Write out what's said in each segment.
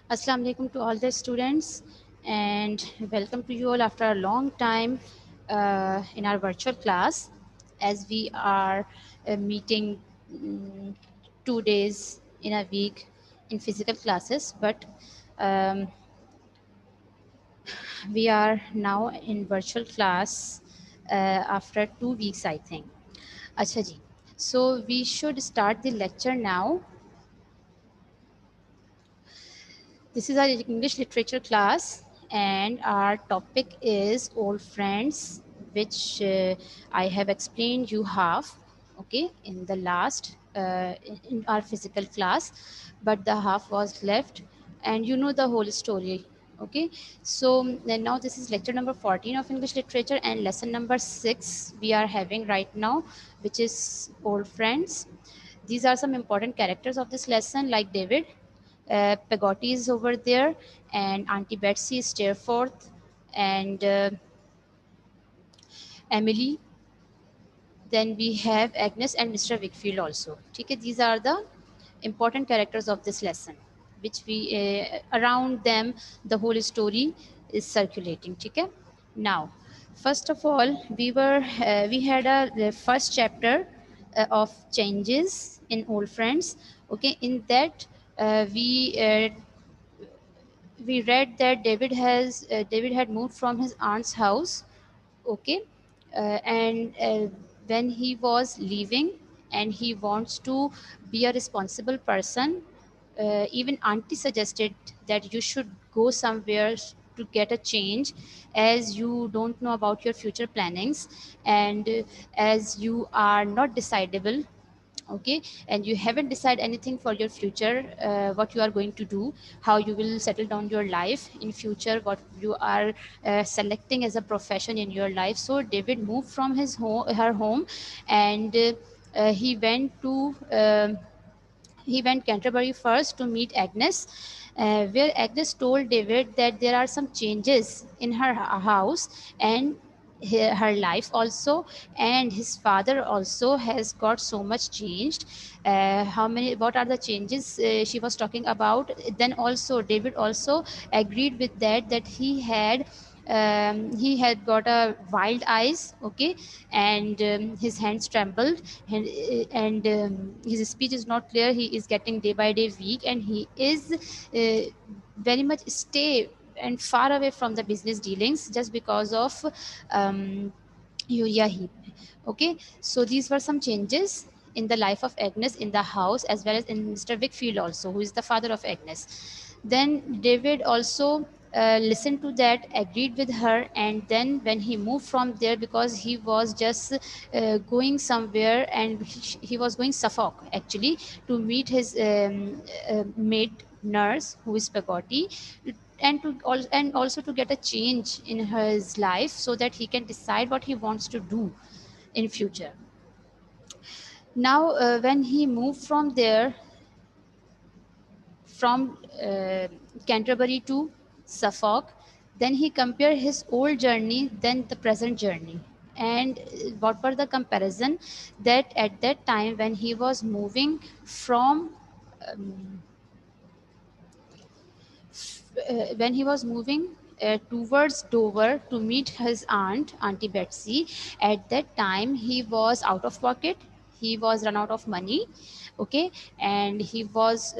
Assalamu alaikum to all the students, and welcome to you all after a long time in our virtual class, as we are meeting 2 days in a week in physical classes, but um, we are now in virtual class after 2 weeks, I think. Acha ji. So we should start the lecture now. This is our English literature class, and our topic is old friends, which I have explained you half, okay, in the last in our physical class, but the half was left, and you know the whole story. Okay, so then now this is lecture number 14 of English literature and lesson number 6 we are having right now, which is old friends. These are some important characters of this lesson, like David. Peggotty is over there, and Auntie Betsy is Steerforth, and Emily. Then we have Agnes and Mr. Wickfield also. Okay, these are the important characters of this lesson, which we around them the whole story is circulating. Okay, now first of all we had a the first chapter of changes in old friends. Okay, in that we read that David had moved from his aunt's house. Okay, and when he was leaving and he wants to be a responsible person, even auntie suggested that you should go somewhere to get a change, as you don't know about your future plannings, and as you are not decidable, okay, and you haven't decided anything for your future, what you are going to do, how you will settle down your life in future, what you are selecting as a profession in your life. So David moved from his home her home, and he went Canterbury first to meet Agnes, where Agnes told David that there are some changes in her house, and her life also, and his father also has got so much changed. How many? What are the changes she was talking about? Then also David also agreed with that he had got a wild eyes, okay, and his hands trembled, and his speech is not clear. He is getting day by day weak, and he is very much stay and far away from the business dealings just because of Uriah Heep. Okay, so these were some changes in the life of Agnes in the house, as well as in Mr. Wickfield also, who is the father of Agnes. Then David also listened to that, agreed with her, and then when he moved from there, because he was just going somewhere, and he was going Suffolk actually to meet his maid nurse, who is Peggotty, and also to get a change in his life so that he can decide what he wants to do in future. Now when he moved from there, from Canterbury to Suffolk, then he compared his old journey then the present journey. And what were the comparison? That at that time when he was moving from um, when he was moving towards Dover to meet his Auntie Betsy, at that time he was out of pocket. He was run out of money, okay, and he was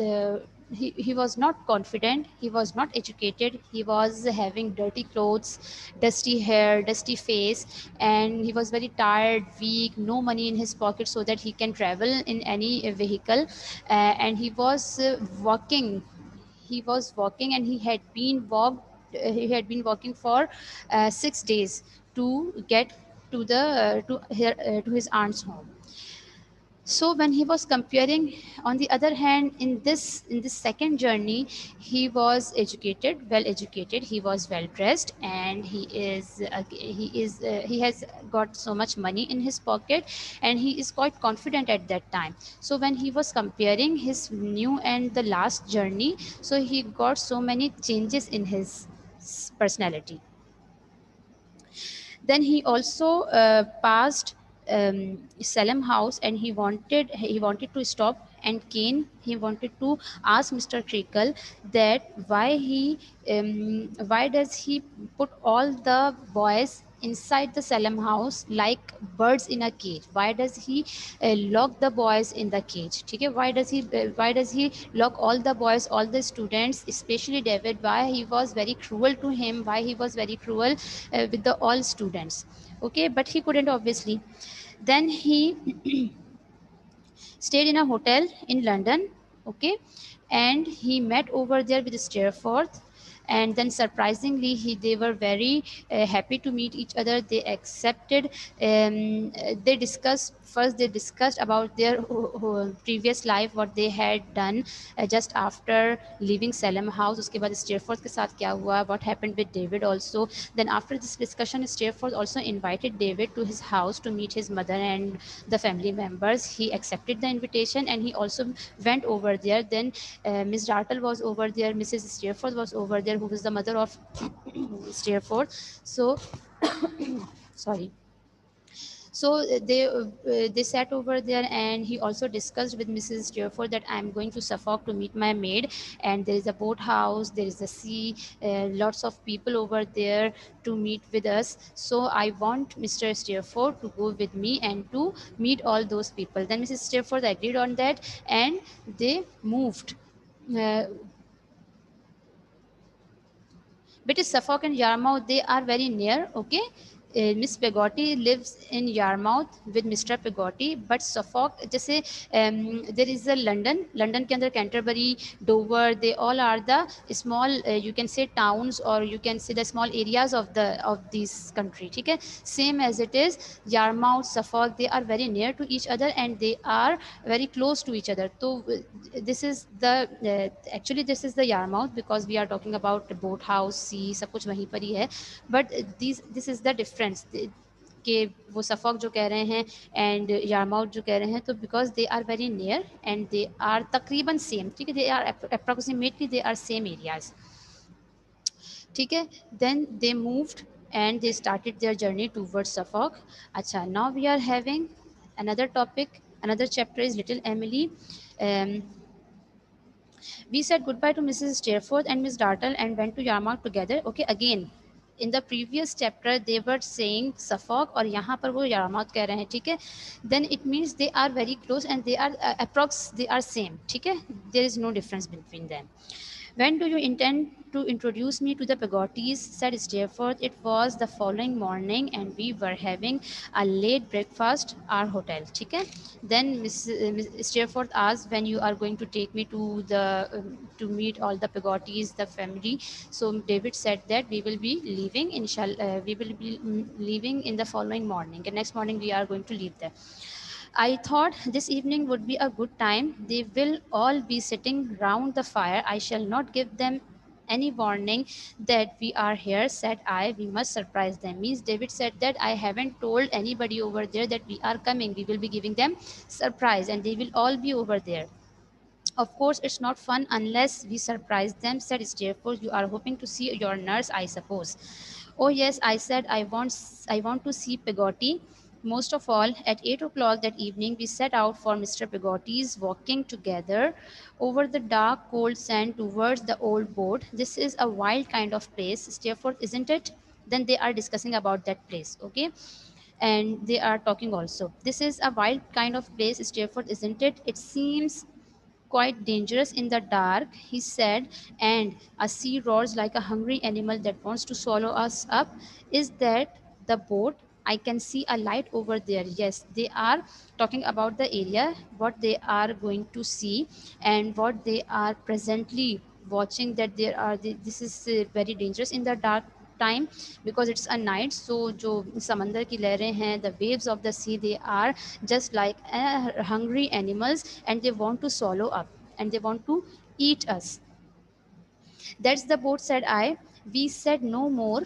not confident. He was not educated. He was having dirty clothes, dusty hair, dusty face, and he was very tired, weak, no money in his pocket so that he can travel in any vehicle, and he was walking, and he had been walking for 6 days to get to his aunt's home. So when he was comparing, on the other hand, in this second journey, he was educated, well educated, he was well dressed, and he has got so much money in his pocket, and he is quite confident at that time. So when he was comparing his new and the last journey, so he got so many changes in his personality. Then he also passed Salem House, and he wanted to stop and Cain, he wanted to ask Mr. Creakle that why does he put all the boys inside the Salem house like birds in a cage? Why does he lock the boys in the cage? Okay, why does he lock all the boys, all the students, especially David? Why he was very cruel to him? Why he was very cruel with the all students? Okay, but he couldn't, obviously. Then he stayed in a hotel in London, okay, and he met over there with Steerforth, and then surprisingly they were very happy to meet each other. They accepted, they discussed first, they discussed about their previous life, what they had done just after leaving Salem house. उसके बाद Steerforth के साथ क्या हुआ, what happened with David also. Then after this discussion, Steerforth also invited David to his house to meet his mother and the family members. He accepted the invitation and he also went over there. Then Miss Dartle was over there, Mrs. Steerforth was over there, who was the mother of Steerforth. So sorry. So they sat over there, and he also discussed with Mrs. Steerforth that I'm going to Suffolk to meet my maid, and there is a boat house, there is a sea, lots of people over there to meet with us. So I want Mr. Steerforth to go with me and to meet all those people. Then Mrs. Steerforth agreed on that, and they moved. Uh, Because Suffolk and Yarmouth, they are very near, okay. Miss Peggotty lives in Yarmouth with Mr. Peggotty, but Suffolk, जैसे there is a London के अंदर Canterbury, Dover, they all are the small, you can say towns, or you can say the small areas of this country, ठीक है. Same as it is Yarmouth, Suffolk, they are very near to each other and they are very close to each other. So this is the actually this is the Yarmouth, because we are talking about the boat house, sea, सब कुछ वहीं पर ही है. But this is the difference कि वो सफॉक जो कह रहे हैं एंड यारमाउथ जो कह रहे हैं, तो because they are very near and they are तकरीबन सेम, ठीक है, they are approximately they are same areas, ठीक है. Then they moved and they started their journey towards Suffolk. Acha, now we are having another topic, another chapter is Little Emily. um, we said goodbye to Mrs. Steerforth and Miss Dartle and went to Yarmouth together. Okay, again in the previous chapter they were saying Suffolk और यहाँ पर वो Yarmouth कह रहे हैं, ठीक है. Then it means they are very close and they are approx they are same, ठीक है. There is no difference between them. When do you intend to introduce me to the Peggotties? Said Steerforth. It was the following morning and we were having a late breakfast our hotel. ठीक है. Then Miss Steerforth asked when you are going to take me to the to meet all the Peggotties, the family. So David said that we will be leaving we will be leaving in the following morning. The next morning we are going to leave there. I thought this evening would be a good time. They will all be sitting round the fire. I shall not give them any warning that we are here, said I. We must surprise them. Means David said that I haven't told anybody over there that we are coming. We will be giving them surprise and they will all be over there. Of course, it's not fun unless we surprise them, said Steerforth. You are hoping to see your nurse, I suppose. Oh yes, I said I want to see Peggotty. Most of all, at 8 o'clock that evening, we set out for Mr. Peggotty's, walking together over the dark, cold sand towards the old boat. This is a wild kind of place, Steerforth, isn't it? Then they are discussing about that place, okay? And they are talking also. This is a wild kind of place, Steerforth, isn't it? It seems quite dangerous in the dark, he said, and a sea roars like a hungry animal that wants to swallow us up. Is that the boat? I can see a light over there. Yes, they are talking about the area, what they are going to see, and what they are presently watching. That there are this is very dangerous in the dark time because it's a night. So जो समंदर की लहरें हैं, the waves of the sea, they are just like hungry animals and they want to swallow up and they want to eat us. That's the boat, said I. We said no more.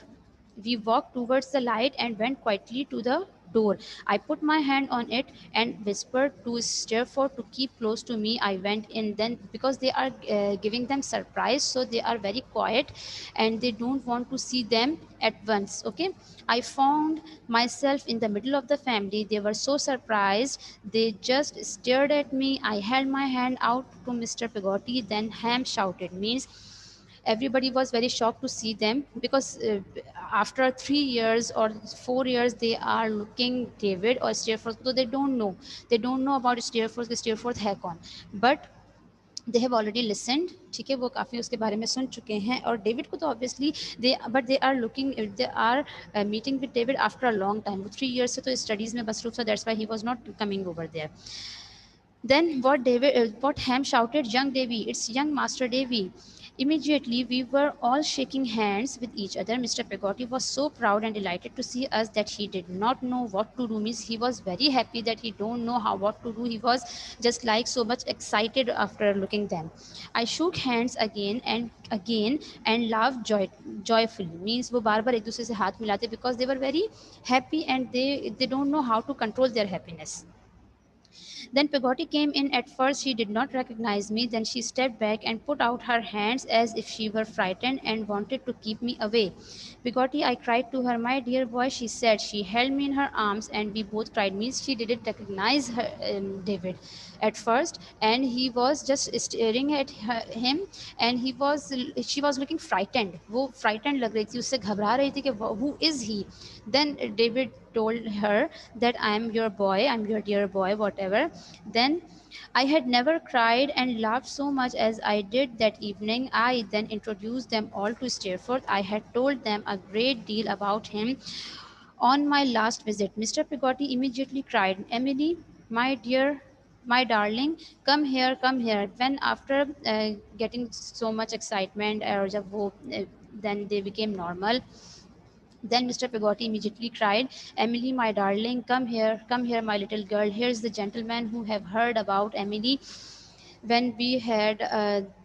We walked towards the light and went quietly to the door. I put my hand on it and whispered to Steerforth to keep close to me. I went in then because they are giving them surprise, so they are very quiet and they don't want to see them at once. Okay, I found myself in the middle of the family. They were so surprised. They just stared at me. I held my hand out to Mr. Peggotty. Then Ham shouted, means everybody was very shocked to see them because after 3 years or 4 years they are looking David or Steerforth, so they don't know about Steerforth है कौन, but they have already listened. ठीक है, वो काफ़ी उसके बारे में सुन चुके हैं और डेविड को तो obviously they are looking, they are meeting with David after a long time. वो 3 years से तो स्टडीज़ में मसरूफ था, that's why he was not coming over there. Then what Ham shouted, "Young Davy, it's young Master Davy." Immediately, we were all shaking hands with each other. Mr. Peggotty was so proud and delighted to see us that he did not know what to do. Means he was very happy that he don't know how what to do. He was just like so much excited after looking them. I shook hands again and laughed joyfully. Means वो बार बार एक दूसरे से हाथ मिलाते because they were very happy and they don't know how to control their happiness. Then Peggotty came in. At first, she did not recognize me. Then she stepped back and put out her hands as if she were frightened and wanted to keep me away. Peggotty, I cried to her. "My dear boy," she said. She held me in her arms and we both cried. Means she didn't recognize David at first, and he was just staring at him, and she was looking frightened. वो frightened लग रही थी, उससे घबरा रही थी कि who is he. Then David told her that I am your boy, I'm your dear boy, whatever. Then I had never cried and laughed so much as I did that evening. I then introduced them all to Steerforth. I had told them a great deal about him on my last visit. Mr. Peggotty immediately cried, "Emily, my dear, my darling, come here, come here." When after getting so much excitement, then they became normal. Then Mr. Peggotty immediately cried, "Emily, my darling, come here, my little girl. Here's the gentleman who have heard about Emily when we had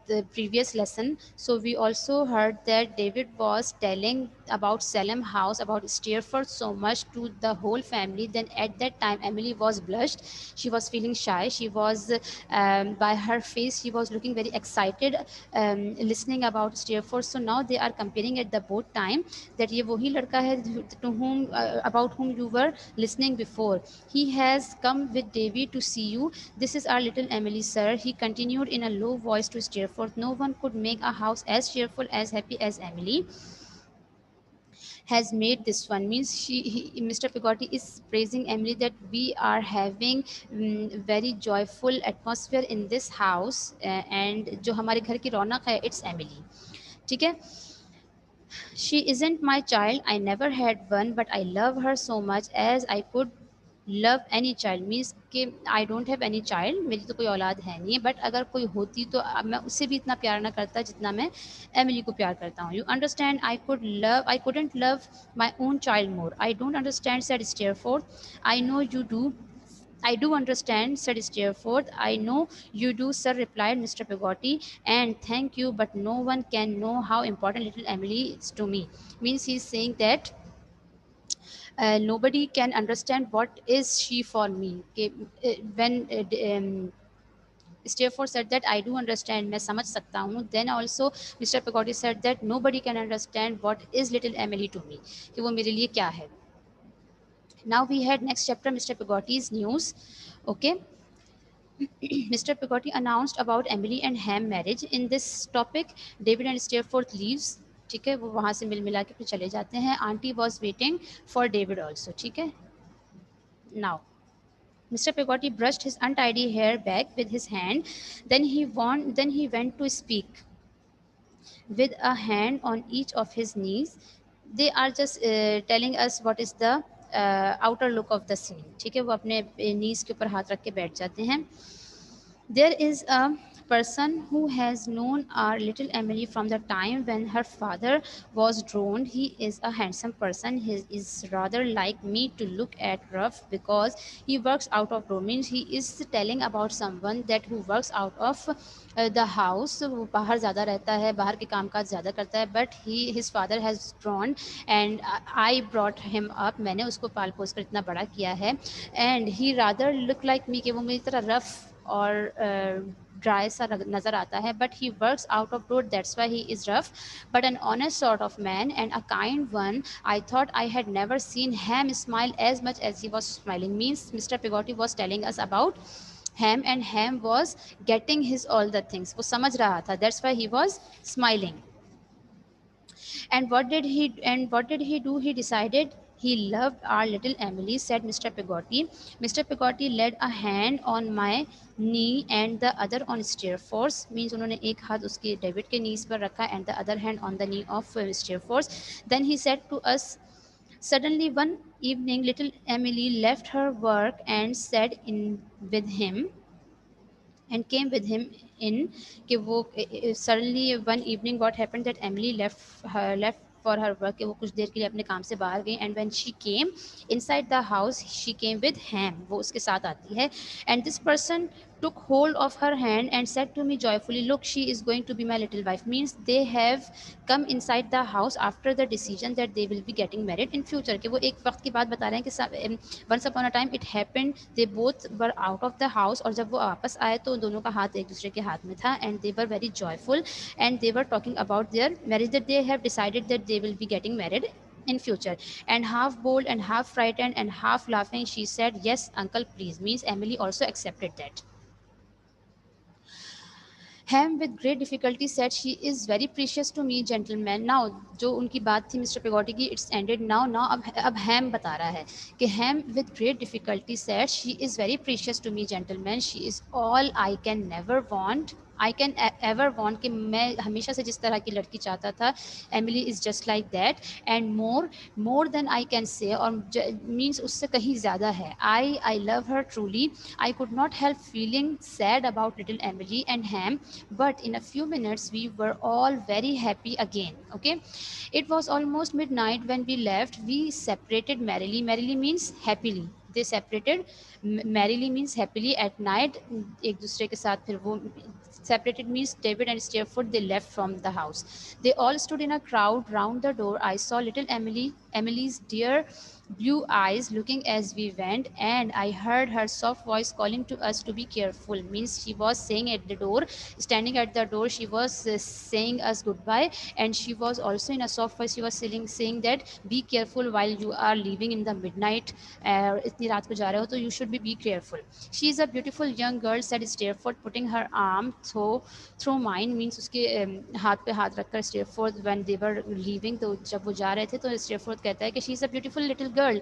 the previous lesson. So we also heard that David was telling about Salem House, about Steerforth so much to the whole family. Then at that time, Emily was blushed. She was feeling shy. She was, by her face, she was looking very excited, listening about Steerforth. So now they are comparing at the boat time that ये वही लड़का है to whom about whom you were listening before. He has come with Davy to see you. This is our little Emily, sir," he continued in a low voice to Steerforth. "No one could make a house as cheerful, as happy as Emily has made this one." Means Mr. Peggotty is praising Emily that we are having very joyful atmosphere in this house, and जो हमारे घर की रौनक है, it's Emily. ठीक है. "She isn't my child. I never had one, but I love her so much as I could love any child." Means कि I don't have any child, मेरी तो कोई औलाद है नहीं, बट अगर कोई होती तो मैं उससे भी इतना प्यार ना करता जितना मैं एमिली को प्यार करता हूँ. "You understand, I couldn't love my own child more." "I don't understand," said Steerforth. "I know you do. I do understand," said Steerforth. "I know you do, sir," replied Mr. Peggotty, "and thank you, but no one can know how important little Emily is to me." Means he's saying that nobody can understand what is she for me. Okay, when Steerforth said that I do understand, मैं समझ सकता हूँ. Then also Mr. Peggotty said that nobody can understand what is little Emily to me, कि वो मेरे लिए क्या है. Now we had next chapter, Mr. Peggotty's news. Okay. Mr. Peggotty announced about Emily and Ham marriage. In this topic, David and Steerforth leaves. ठीक है, वो वहाँ से मिल मिला के फिर चले जाते हैं. Auntie was waiting for David also. ठीक है. Now, Mr. Peggotty brushed his untidy hair back with his hand. Then he went to speak with a hand on each of his knees. They are just telling us what is the outer look of the scene. ठीक है, वो अपने knees के ऊपर हाथ रख के बैठ जाते हैं. "There is a person who has known our little Emily from the time when her father was drowned. He is a handsome person. He is rather like me to look at rough because he works out of door. Means he is telling about someone that who works out of the house. वो बाहर ज़्यादा रहता है, बाहर के काम काज ज़्यादा करता है, but his father has drawn and I brought him up. मैंने उसको पाल पोस कर इतना बड़ा किया है, and he rather look like me कि वो मेरी तरह rough और ड्राई सा नज़र आता है, but he works out of door, that's why he is rough, but an honest sort of man and a kind one. I thought I had never seen Ham smile as much as he was smiling. Means Mr. Peggotty was telling us about Ham, and Ham was getting his all the things. वो समझ रहा था, that's why he was smiling. And what did he do? He decided he loved our little Emily, said Mr. Peggotty. Mr. Peggotty laid a hand on my knee and the other on Steerforth. Means उन्होंने एक हाथ उसके David के नीज पर रखा and the other hand on the knee of Steerforth. Then he said to us, suddenly one evening little Emily left her work and said in with him and came with him in कि वो suddenly one evening what happened that Emily left for her work कि वो कुछ देर के लिए अपने काम से बाहर गई, and when she came inside the house she came with Ham. वो उसके साथ आती है, and this person took hold of her hand and said to me joyfully, look, she is going to be my little wife. Means they have come inside the house after the decision that they will be getting married in future. कि वो एक वक्त की बात बता रहे हैं कि once upon a time it happened, they both were out of the house, और जब वो वापस आए तो दोनों का हाथ एक दूसरे के हाथ में था, and they were very joyful and they were talking about their marriage, that they have decided that they will be getting married in future. And half bold and half frightened and half laughing she said, yes uncle, please. Means Emily also accepted that. Ham with great difficulty said, she is very precious to me gentlemen. Now जो उनकी बात थी mister पेगोटी की, it's ended now. Now अब हैम बता रहा है कि हैम with great difficulty said, she is very precious to me gentlemen. She is all I can never want. I can ever want कि मैं हमेशा से जिस तरह की लड़की चाहता था, Emily is just like that and more than I can say, और मीन्स उससे कहीं ज़्यादा है. I love her truly. I could not help feeling sad about little Emily and Ham, but in a few minutes we were all very happy again. Okay, it was almost midnight when we left. We separated merrily. Merrily means happily. They separated. Merrily means happily at night. एक दूसरे के साथ फिर वो separated means David and Steerforth, they left from the house. They all stood in a crowd round the door. I saw little Emily's dear blue eyes looking as we went, and I heard her soft voice calling to us to be careful. Means she was saying at the door, standing at the door, she was saying us goodbye, and she was also in a soft voice, she was saying that be careful while you are leaving in the midnight. इतनी रात को जा रहे हो तो you should be careful. She is a beautiful young girl, said Steerforth, putting her arm through mine. Means उसके हाथ पे हाथ रखकर Steerforth when they were leaving, तो जब वो जा रहे थे तो Steerforth कहता है कि she is a beautiful little girl,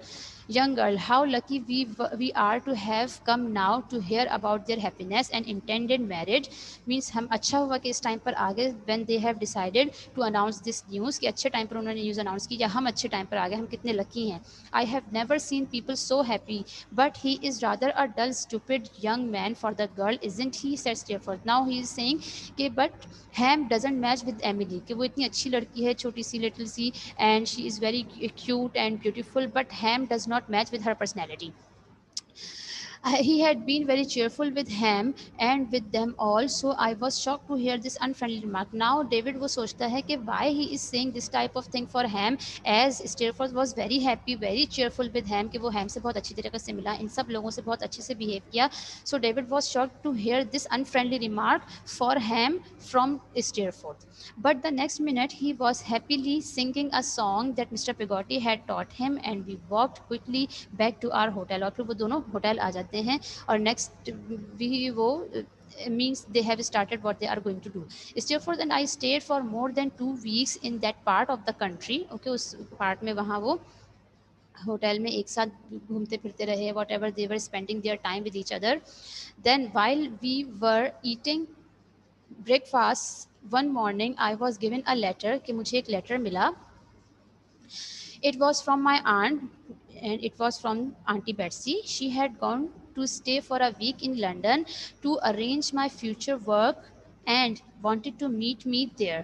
young girl. How lucky we are to have come now to hear about their happiness and intended marriage. Means हम अच्छा हुआ कि इस टाइम पर आ गए when they have decided to announce this news, कि अच्छे time पर उन्होंने न्यूज़ अनाउंस की, या हम अच्छे टाइम पर आ गए, हम कितने लकी हैं. I have never seen people so happy, but he is rather a dull stupid young man for the girl, isn't he, said Steerforth. Now he is saying कि but Ham doesn't match with Emily, कि वो इतनी अच्छी लड़की है, छोटी सी little C, and she is very cute and beautiful, but Ham does not match with her personality. He had been very cheerful with Ham and with them all, so I was shocked to hear this unfriendly remark. Now David वो सोचता है कि why he is saying this type of thing for Ham, as Steerforth was very happy, very cheerful with Ham, कि वो Ham से बहुत अच्छी तरीके से मिला, इन सब लोगों से बहुत अच्छे से behave किया. So David was shocked to hear this unfriendly remark for Ham from Steerforth. But the next minute he was happily singing a song that Mr. Peggotty had taught him, and we walked quickly back to our hotel. और फिर वो दोनों hotel आ जाते हैं, और next भी वो means they have started what they are going to do. Steerforth and I stayed for more than 2 weeks in that part of the country. Okay, उस part में वहाँ वो होटल में एक साथ घूमते फिरते रहे, whatever they were spending their time with each other. Then while we were eating breakfast one morning, I was given a letter, कि मुझे एक letter मिला. It was from my aunt, and it was from Auntie Betsy. She had gone to stay for a week in London to arrange my future work and wanted to meet me there.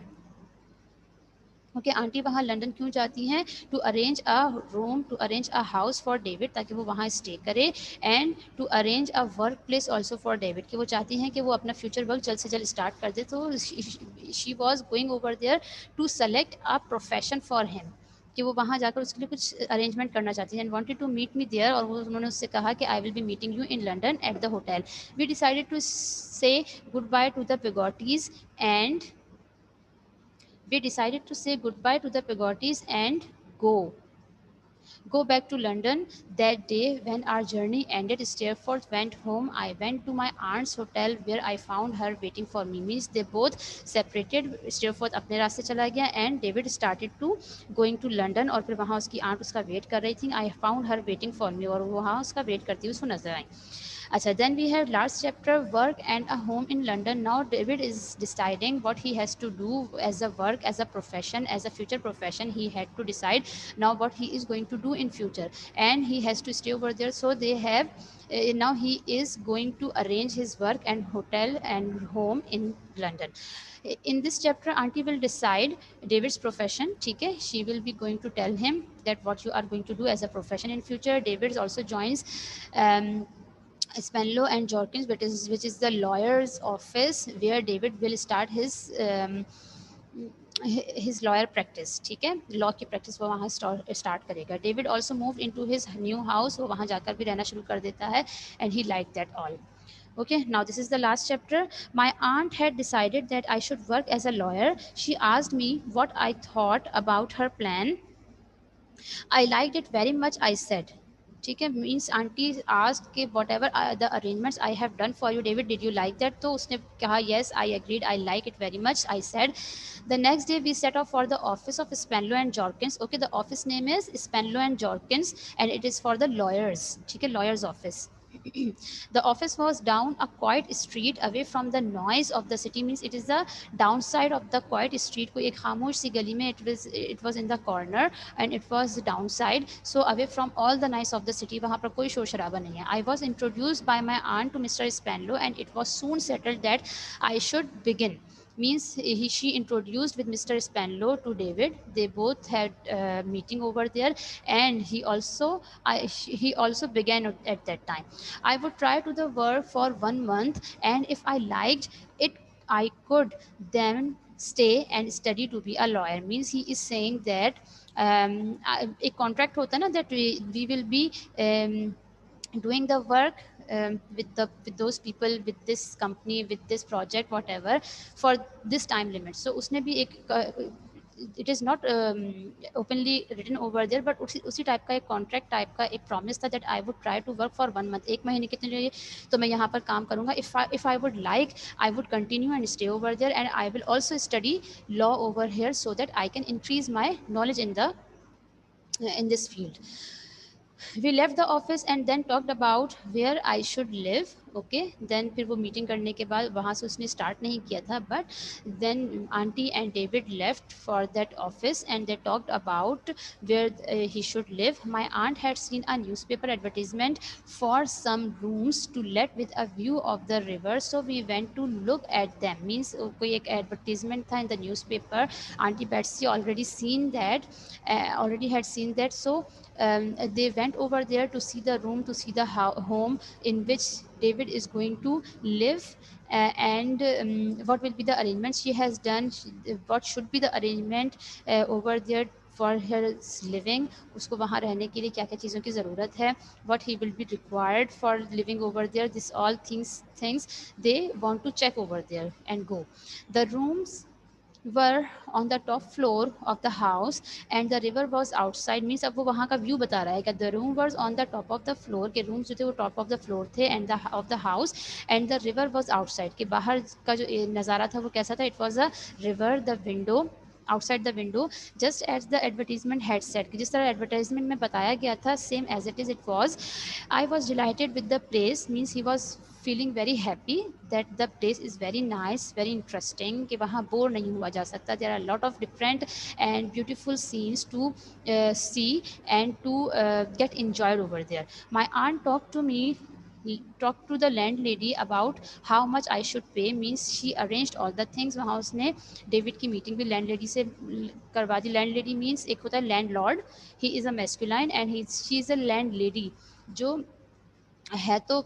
Okay aunty वहाँ London क्यों जाती हैं? To arrange a room, to arrange a house for David, ताकि वो वहाँ stay करे, and to arrange a work place also for David, कि वो चाहती हैं कि वो अपना फ्यूचर वर्क जल्द से जल्द स्टार्ट कर दे. तो she was going over there to select a profession for him, कि वो वहाँ जाकर उसके लिए कुछ अरेंजमेंट करना चाहती हैं. And wanted to meet me there, और वो उन्होंने उससे कहा कि I will be meeting you in London at the hotel. We decided to say goodbye to the Peggotties, and we decided to say goodbye to the Peggotties and go back to London. That day, when our journey ended, Steerforth went home. I went to my aunt's hotel where I found her waiting for me. Means they both separated. Steerforth अपने रास्ते चला गया and David started to going to London, और फिर वहाँ उसकी aunt उसका wait कर रही थी. I found her waiting for me, और वो वहाँ उसका वेट करती हुई उसको नजर आई. अच्छा, then we have last chapter, work and a home in London. Now David is deciding what he has to do as a work, as a profession, as a future profession. He had to decide now what he is going to do in future, and he has to stay over there. So they have now he is going to arrange his work and hotel and home in London. In this chapter, auntie will decide David's profession. Okay, she will be going to tell him that what you are going to do as a profession in future. David also joins Spenlow and Jorkins, which is the lawyer's office where David will start his lawyer practice. ठीक है, law की practice वो वहाँ start करेगा. David also move in to his new house, वो वहाँ जाकर भी रहना शुरू कर देता है, and he like that all. Okay, now this is the last chapter. My aunt had decided that I should work as a lawyer. She asked me what I thought about her plan. I liked it very much, I said. ठीक है, means aunty asked कि whatever the arrangements I have done for you David, did you like that? तो उसने कहा yes, I agreed, I like it very much, I said. The next day we set off for the office of Spenlow and Jorkins. Okay, the office name is Spenlow and Jorkins, and it is for the lawyers. ठीक है, lawyers office. The office was down a quiet street away from the noise of the city. Means it is the downside of the quiet street. कोई एक खामोश सी गली में, it was in the corner and it was downside, so away from all the noise of the city. वहाँ पर कोई शोर शराबा नहीं है. I was introduced by my aunt to Mr. Spenlow, and it was soon settled that I should begin. Means she introduced with Mr. Spenlow to David. They both had meeting over there, and he also began at that time. I would try to the work for 1 month, and if I liked it, I could then stay and study to be a lawyer. Means he is saying that एक contract होता है ना, that we will be doing the work with those people, with this company, with this project, whatever, for this time limit. So उसने भी एक it is not openly written over there, but उसी type का एक contract type का एक promise था, that I would try to work for 1 month. एक महीने कितने लिए तो मैं यहाँ पर काम करूँगा. If I would like, I would continue and stay over there, and I will also study law over here, so that I can increase my knowledge in this field. We left the office and then talked about where I should live. Okay, then फिर वो meeting करने के बाद वहाँ से उसने start नहीं किया था, but then auntie and David left for that office and they talked about where he should live. My aunt had seen a newspaper advertisement for some rooms to let with a view of the river, so we went to look at them. Means कोई एक advertisement था in the newspaper. Auntie Betsy already had seen that, so they went over there to see the room, to see the home in which David is going to live, and what will be the arrangement she has done, what should be the arrangement over there for her living. उसको वहाँ रहने के लिए क्या क्या चीज़ों की ज़रूरत है, what he will be required for living over there. This all things they want to check over there and go. The rooms were on the top floor of the house and the river was outside. Means अब वो वहाँ का view बता रहा है कि the room was on the top of the floor, के rooms जो थे वो top of the floor थे and of the house, and the river was outside, कि बाहर का जो नज़ारा था वो कैसा था. It was a river, the window outside the window, just as the advertisement had said, कि जिस तरह advertisement में बताया गया था, same as it was. I was delighted with the place. Means he was feeling very happy that the place is very nice, very interesting, कि वहाँ bore नहीं हुआ जा सकता. There are a lot of different and beautiful scenes to see and to get enjoyed over there. My aunt talked to me talk to the landlady about how much I should pay means she arranged all the things. वहाँ उसने David की meeting भी landlady से करवा दी. Landlady means एक होता है landlord, he is a masculine and he she is a landlady, जो है तो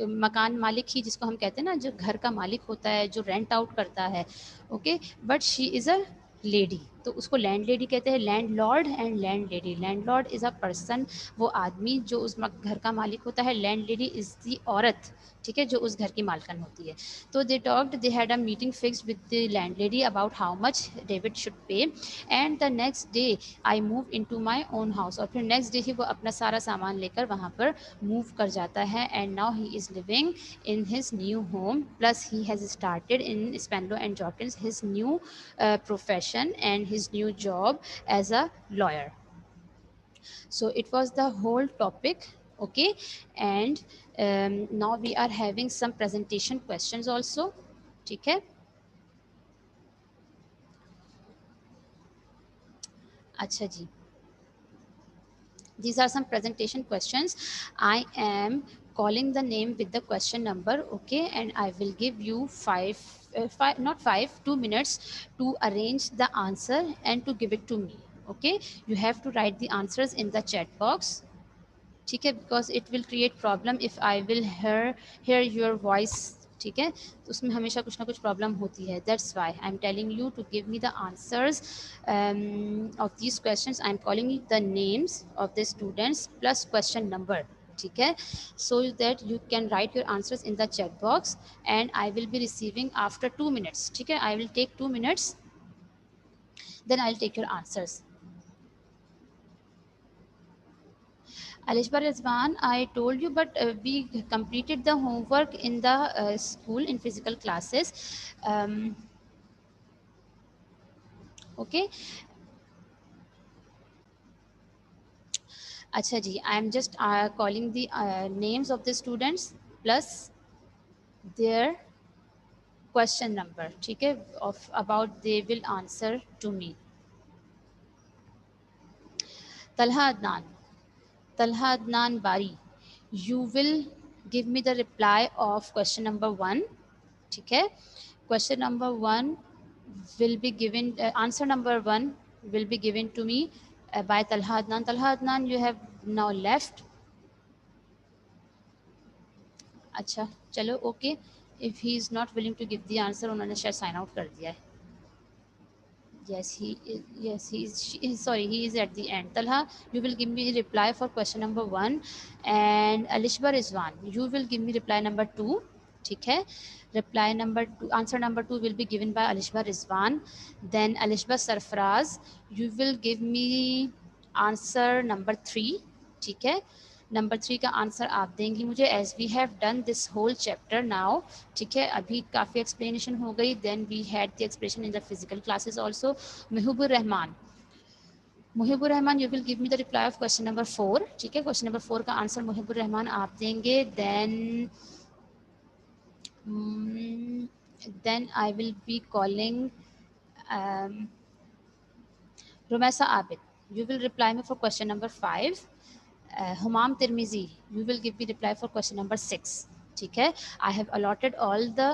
मकान मालिक ही जिसको हम कहते हैं ना, जो घर का मालिक होता है, जो रेंट आउट करता है. Okay, but she is a lady, तो उसको लैंड लेडी कहते हैं. Land Lord and land lady. Land Lord is a person, वो आदमी जो उस घर का मालिक होता है. लैंड लेडी इज़ दी औरत, ठीक है, जो उस घर की मालकन होती है. तो they talked, they had a meeting fixed with the land lady about how much David should pay. And the next day I move in to my own house. और फिर नेक्स्ट डे ही वो अपना सारा सामान लेकर वहाँ पर मूव कर जाता है. And now he is living in his new home, plus he has started in Spenlow and Jorkins his new profession and his new job as a lawyer. So it was the whole topic. Okay, and now we are having some presentation questions also. ठीक है. अच्छा जी, these are some presentation questions. I am calling the name with the question number, okay, and I will give you five, not five, 2 minutes to arrange the answer and to give it to me. Okay, you have to write the answers in the chat box. ठीक है, because it will create problem if I will hair your voice. ठीक है, तो उसमें हमेशा कुछ ना कुछ प्रॉब्लम होती है. That's why I am telling you to give me the answers of these questions. I am calling you the names of the students plus question number. ठीक है, so that you can write your answers in the chat box and I will be receiving after 2 minutes. ठीक है, I will take 2 minutes, then I'll take your answers. Alishba Rizwan, I told you, but we completed the homework in the school in physical classes. Um, okay. Acha ji, I am just calling the names of the students plus their question number. ठीक है, of about they will answer to me. Talha Adnan. Talha Adnan Bari, you will give me the reply of question number 1. ठीक है, question number 1 will be given, answer number 1 will be given to me by Talha Adnan. Talha Adnan, you have now left. अच्छा चलो, okay. If he is not willing to give the answer, उन्होंने शायद sign out कर दिया है. Yes, he is, sorry, he is at the end. Talha, you will give me reply for question number 1, and Alishba Rizwan, you will give me reply number 2. ठीक है, reply number 2, answer number 2 will be given by Alishba Rizwan. Then Alishba Sarfraz, you will give me answer number 3. ठीक है, number 3 का answer आप देंगी मुझे. As we have done this whole chapter now. ठीक है, अभी काफ़ी एक्सप्लेनेशन हो गई. Then we had the explanation in the physical classes also. Muhibur Rahman, Muhibur Rahman, you will give me the reply of question number 4. ठीक है, क्वेश्चन नंबर 4 का आंसर मुहिबुर रहमान आप देंगे. Then I will be calling Rumaisa Abid, you will reply me for question number 5. Humam Tirmizi, you will give me reply for question number 6. ठीक है, I have allotted all the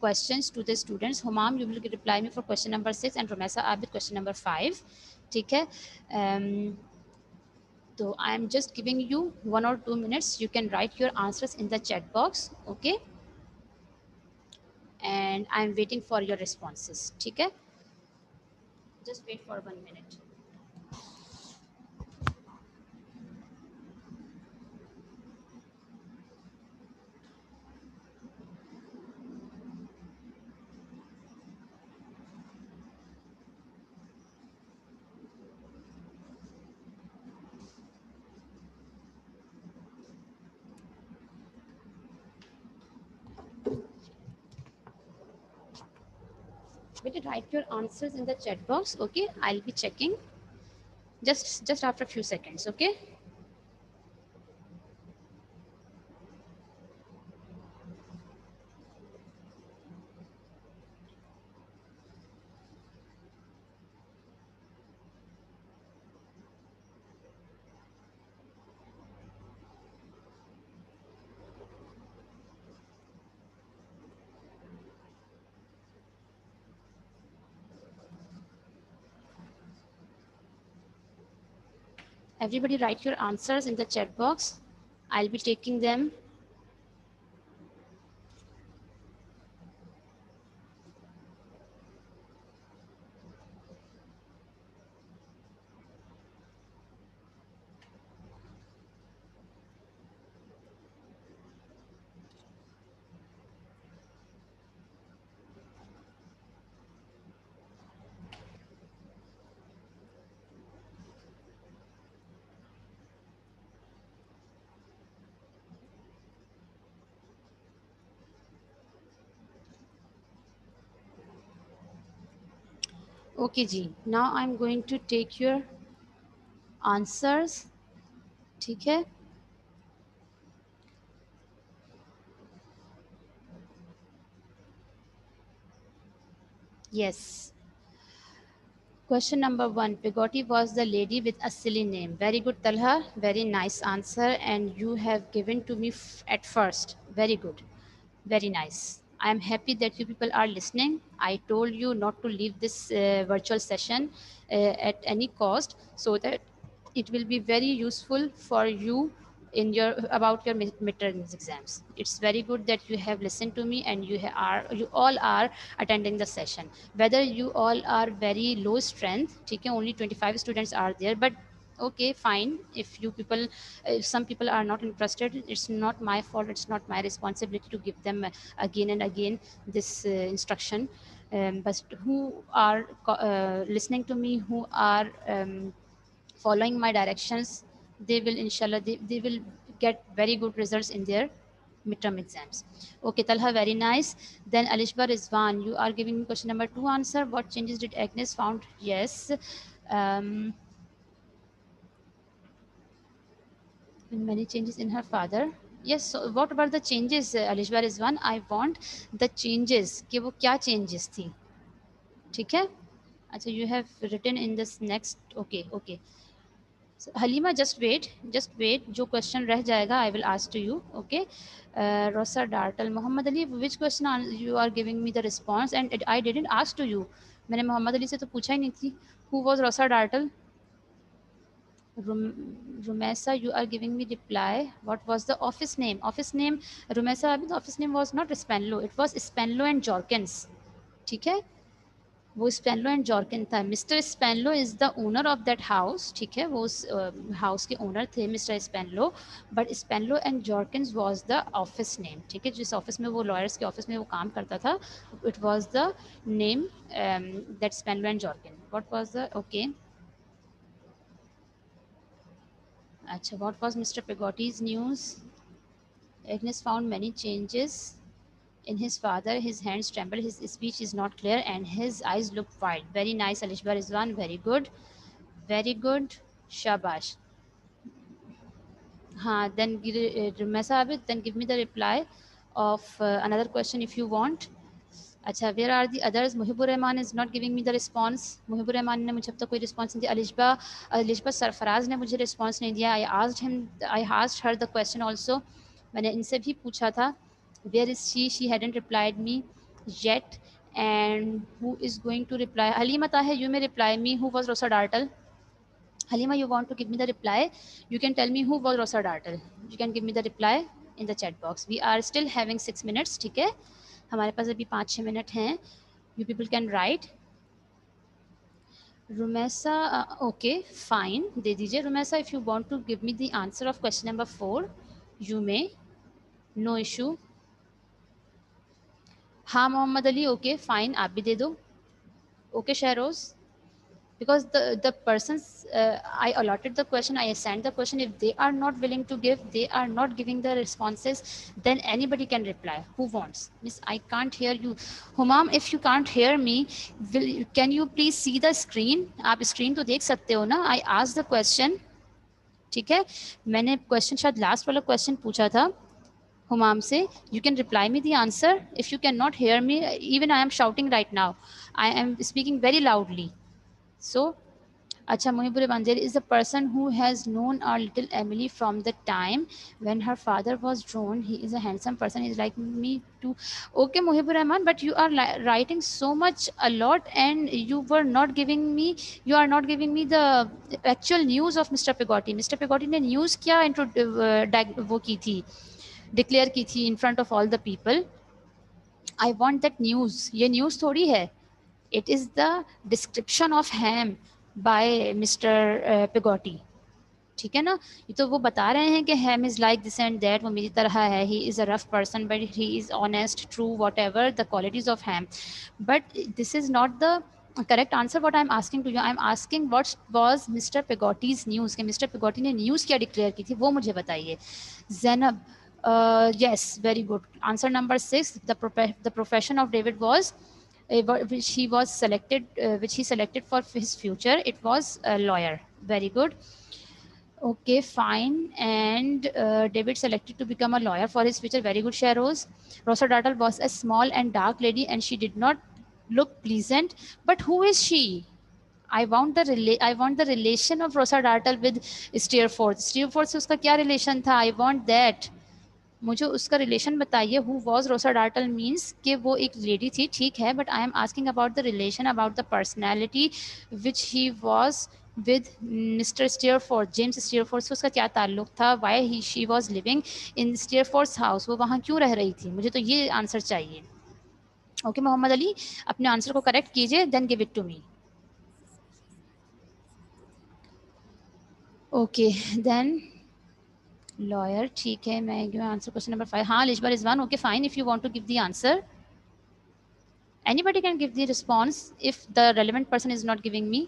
questions to the students. Humam, you will reply me for question number 6 and Rumaisa Abid question number 5. ठीक है, so I am just giving you 1 or 2 minutes. You can write your answers in the chat box. Okay, and I am waiting for your responses. ठीक है, just wait for 1 minute. Better write your answers in the chat box. Okay, I'll be checking just after a few seconds. Okay. Everybody write your answers in the chat box. I'll be taking them. Okay, ji. Now I'm going to take your answers. ठीक है? Yes. Question number 1. Pegoti was the lady with a silly name. Very good, Talha. Very nice answer. And you have given to me at first. Very good. Very nice. I am happy that you people are listening. I told you not to leave this virtual session at any cost, so that it will be very useful for you in your about your midterms exams. It's very good that you have listened to me, and you all are attending the session. Whether you all are very low strength, okay, only 25 students are there, but okay, fine. If you people, if some people are not interested, it's not my fault, it's not my responsibility to give them again and again this instruction. But who are listening to me, who are following my directions, they will inshallah, they will get very good results in their midterm exams. Okay, Talha, very nice. Then Alishba Rizwan, you are giving me question number 2 answer. What changes did Agnes found? Yes. um, Many changes in her father. Yes, so what about the changes, Alishba Rizwan? I want the changes कि वो क्या changes थी. ठीक है? अच्छा, you have written in this next. Okay, okay. So, Halima, just wait. जो question रह जाएगा, I will ask to you. Okay. Rosa Dartle, Muhammad Ali, which question you are giving me the response, and I didn't ask to you. मैंने मोहम्मद अली से तो पूछा ही नहीं थी. Who was Rosa Dartle? Rumesa, you are giving me reply. What was the office name? Office name, Rumesa, the office name was not Spenlow. It was Spenlow and Jorkins. ठीक है? वो Spenlow and Jorkin था. Mister Spenlow is the owner of that house. ठीक है, वो उस house के owner थे mister Spenlow. But Spenlow and Jorkins was the office name. ठीक है, जिस ऑफिस में वो लॉयर्स के ऑफिस में वो काम करता था, it was the name that Spenlow and Jorkin. What was the okay. अच्छा, what was mister Peggotty's news? Agnes found many changes in his father. His hands tremble, his speech is not clear, and his eyes look wild. Very nice, Alishba Rizwan. Very good. Very good. Shabash. Then Rumesa Abid, then give me the reply of another question if you want. अच्छा, where are the others? Muhibur Rahman is not giving me the response. Muhibur Rahman ने मुझे अब तक कोई response नहीं दिया. अलिशबा सरफराज ने मुझे response नहीं दिया. I asked her the question also. मैंने इनसे भी पूछा था. Where is she? She hadn't replied me yet. And who is going to reply? Halima Tahir, you may reply me. Who was Rosa Dartle? Halima, you want to give me the reply? You can tell me who was Rosa Dartle. You can give me the reply in the chat box. We are still having 6 minutes. ठीक है, हमारे पास अभी 5-6 minute हैं. You people can write. Rumesa, okay, fine. दे दीजिए Rumesa. If you want to give me the answer of question number 4, you may. No issue. हाँ Mohammad Ali, okay, fine. आप भी दे दो. Okay, Shahroz. Because the persons, I allotted the question, I assigned the question. If they are not willing to give, they are not giving the responses, then anybody can reply. Who wants? Miss, I can't hear you. Humam, if you can't hear me, can you please see the screen? आप screen तो देख सकते हो ना? I asked the question. ठीक है, मैंने question शायद last वाला question पूछा था हुमाम से. You can reply me the answer. If you cannot hear me, even I am shouting right now, I am speaking very loudly. So Acha, Mohibur Banjari is the person who has known our little Emily from the time when her father was drawn. He is a handsome person. He's like me too. Okay, Mohibur Rahman, but you are writing so much a lot, and you were not giving me. You are not giving me the actual news of Mr. Pegotti. Mr. Pegotti ने news क्या वो की थी, declare की थी in front of all the people. I want that news. ये news थोड़ी है. It is the description of Ham by Mr. Pegotti. ठीक है ना. ये तो वो बता रहे हैं कि Ham is like this and that, वो मेरी तरह है, he is a rough person but he is honest true whatever the qualities of Ham. But this is not the correct answer. What I am asking to you, I am asking what was mister Peggotty's news, कि mister Peggotty ने news क्या declare की थी, वो मुझे बताइए. Zainab, yes, very good. Answer number 6. The profession of David was which he selected for his future. It was a lawyer. Very good. Okay, fine. And David selected to become a lawyer for his future. Very good, Sharoz. Rosa Dartle was a small and dark lady, and she did not look pleasant. But who is she? I want the relation of Rosa Dartle with Steerforth. Steerforth से उसका क्या relation था? I want that. मुझे उसका relation बताइए. Who was Rosa Dartle means कि वो एक लेडी थी, ठीक है, but I am asking about the relation, about the personality which he was with mister Steerforth, James Steerforth से उसका क्या ताल्लुक था. Why he she was living in Steerforth house, वो वहाँ क्यों रह रही थी. मुझे तो ये आंसर चाहिए. ओके मोहम्मद अली, अपने आंसर को करेक्ट कीजिए, then give it to me. Okay then lawyer, ठीक है. मैं आंसर क्वेश्चन नंबर 5. हाँ Lishba Rizwan, okay fine. If you want to give the answer, anybody can give the response if the relevant person is not giving me.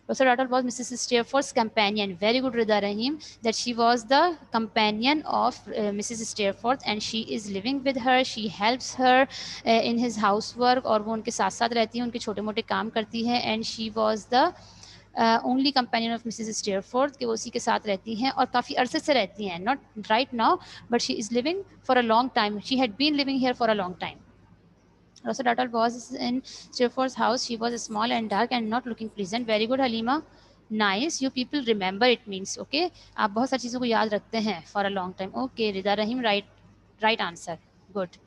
Rosa Dartle was Mrs. Steerforth's companion. Very good, Rida Rahim, that she was the companion of Mrs. Steerforth, and she is living with her. She helps her in his housework, और वो उनके साथ साथ रहती है, उनके छोटे मोटे काम करती है. And she was the only companion of Mrs. Steerforth, कि वो उसी के साथ रहती हैं और काफ़ी अरसे से रहती हैं. Not right now, but she is living for a long time. She had been living here for a long time. Rosa Dartle was in Steerforth's house. She was small and dark and not looking pleasant. Very good, Halima. Nice. You people remember it means, okay. आप बहुत सारी चीज़ों को याद रखते हैं for a long time. Okay, Rida Rahim, right answer. Good.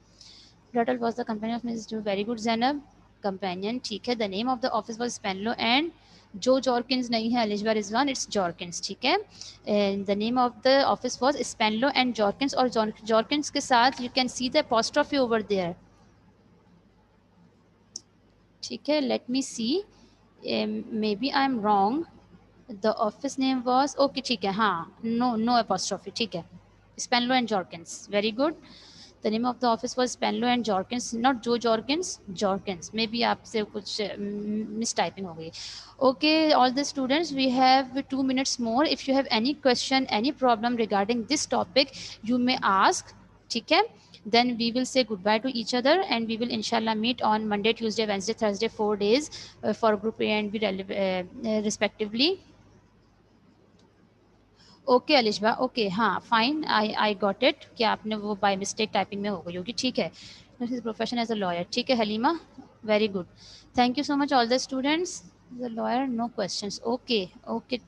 Dartle was the companion of Mrs. Stew. Very good, Zainab. Companion, ठीक है. The name of the office was Spenlow and जो जॉर्किंस नहीं है अलिशबा रिजवान, इट्स जॉर्किंस, ठीक है. The name of the office was Spenlow and Jorkins, और Jorkins के साथ you can see the apostrophe over there, ठीक है. Let me see, maybe I am wrong. The office name was okay, ठीक है. हाँ, नो अपॉस्ट्रोफी, ठीक है. Spenlow and Jorkins, very good. The name of the office was Spenlow and Jorkins, not Jo Jorkins, जॉर्किंस. May be आपसे कुछ miss typing हो गई. Okay all the students, we have 2 minutes more. If you have any question, any problem regarding this topic, you may ask, ठीक है. Then we will say goodbye to each other, and we will inshallah meet on Monday, Tuesday, Wednesday, Thursday, 4 days for group A and B respectively. Okay Alishba, okay, हाँ fine, I got it, कि आपने वो by mistake typing में हो गई होगी, ठीक है. प्रोफेशन एज अ लॉयर, ठीक है Halima, very good. Thank you so much all the students. The lawyer, no questions. Okay okay.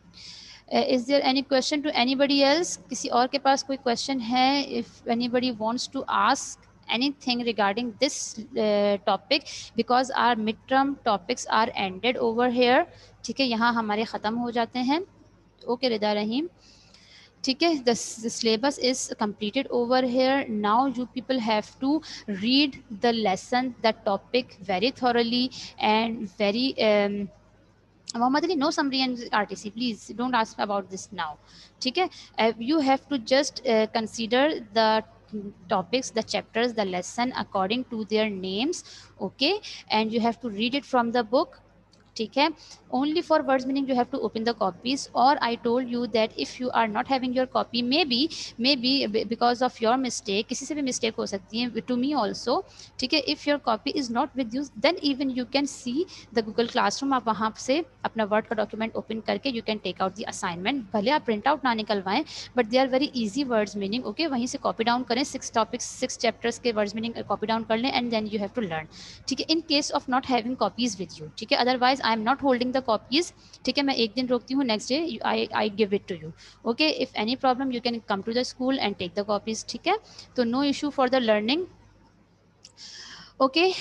Is there any question to anybody else? किसी और के पास कोई क्वेश्चन है? If anybody wants to ask anything regarding this topic, because our midterm topics are ended over here, ठीक है, यहाँ हमारे ख़त्म हो जाते हैं. ओके रिदा रहीम, ठीक है. the syllabus is completed over here. Now you people have to read the lesson, the topic very thoroughly and very Mohammad Ali, no summary and RTC, please don't ask about this now, ठीक है. You have to just consider the topics, the chapters, the lesson according to their names, okay, and you have to read it from the book, ठीक है. Only for words meaning you have to open the copies, और I told you that if you are not having your copy, maybe because of your mistake, किसी से भी mistake हो सकती है, to me also, ठीक है. If your copy is not with you, then even you can see the Google classroom. आप वहाँ से अपना वर्ड का डॉक्यूमेंट ओपन करके you can take out the assignment. भले आप प्रिंट आउट ना निकलवाएं, but they are very easy words meaning, okay. वहीं से कॉपी डाउन करें, 6 टॉपिक्स 6 चैप्टर्स के वर्ड्स मीनिंग कॉपी डाउन कर लें, and then you have to learn, ठीक है. In case of not having copies with you, ठीक है. Otherwise I am not holding the copies, ठीक है, मैं एक दिन रोकती हूँ, next day I give it to you, okay, if any problem you can come to the school and take the copies, ठीक है, तो no issue for the learning, okay.